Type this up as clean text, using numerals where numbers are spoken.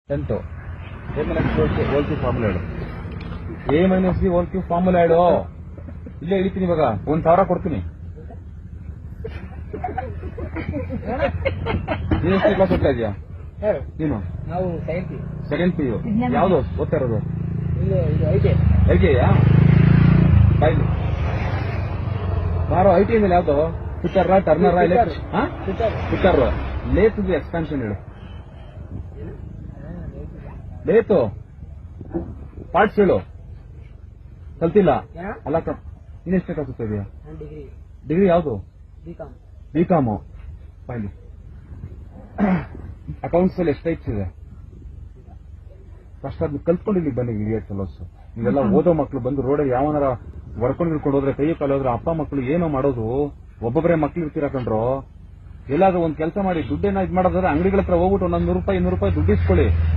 10th ಹೋಲ್ಕಿ formula ಹೇಳು. A-C ಹೋಲ್ಕಿ formula ಹೇಳು. ಇಲ್ಲೇ ಇಳಿತೀನಿ ಇವಾಗ. 1,000 ಕೊಡ್ತೀನಿ. ನೀನು ಎಷ್ಟು ಕ್ಲಾಸ್ ಓದ್ತಾ ಇದೆಯಾ? ನೀನು ನಾವು ಸೆಕೆಂಡ್ PU. ಯಾವ್ದು ಓದ್ತಾ ಇರೋದು? ಐಟಿಐ ಬಾಯ್ಲಿ ಬಾರೋ. ಐಟಿಐ ಮೇಲೆ ಯಾವ್ದು? Fitter turner fitter lathe expansion ಹೇಳು. ಲೇತು ಪಾರ್ಟ್ಸ್ ಹೇಳು. ಕಲ್ತಿಲ್ಲ ಅಲ್ಲ. ನೀನೆಷ್ಟೇ ಕ್ಲಾಸ್ ಓದ್ತಾ ಇದೆಯಾ? ಡಿಗ್ರಿ ಯಾವ್ದು? ಬಿಕಾಮು. ಬಾಯ್ಲಿ ಅಕೌಂಟ್ಸ್ ಅಲ್ಲಿ ಎಷ್ಟು ಟೈಪ್ಸ್ ಇದೆ? ಕಷ್ಟ ಕಲ್ತ್ಕೊಂಡು ಇಲ್ಲಿ ಬನ್ನಿ ಇಡಿಯಟ್ ಫೆಲೋಸ್. ನೀವೆಲ್ಲ ಓದೋ ಮಕ್ಳು ಬಂದು ರೋಡಲ್ಲಿ ಯಾವನಾರ ವರ್ಕೊಂಡು ಹಿಡ್ಕೊಂಡು ಹೋದ್ರೆ ಕೈ ಕಾಲು ಹೋದ್ರೆ ಅಪ್ಪ ಮಕ್ಳು ಏನೋ ಮಾಡೋದು. ಒಬ್ಬೊಬ್ಬರೇ ಮಕ್ಳು ಇರ್ತೀರ ಕಂಡ್ರು. ಎಲ್ಲಾದ್ರೂ ಒಂದ್ ಕೆಲಸ ಮಾಡಿ ದುಡ್ಡೇನ ಇದ್ ಮಾಡೋದಾದ್ರೆ ಅಂಗಡಿಗಳ ಹತ್ರ ಹೋಗ್ಬಿಟ್ಟು ಒಂದೊಂದು ₹100 ₹200 ದುಡ್ಡು ಇಸ್ಕೊಳ್ಳಿ.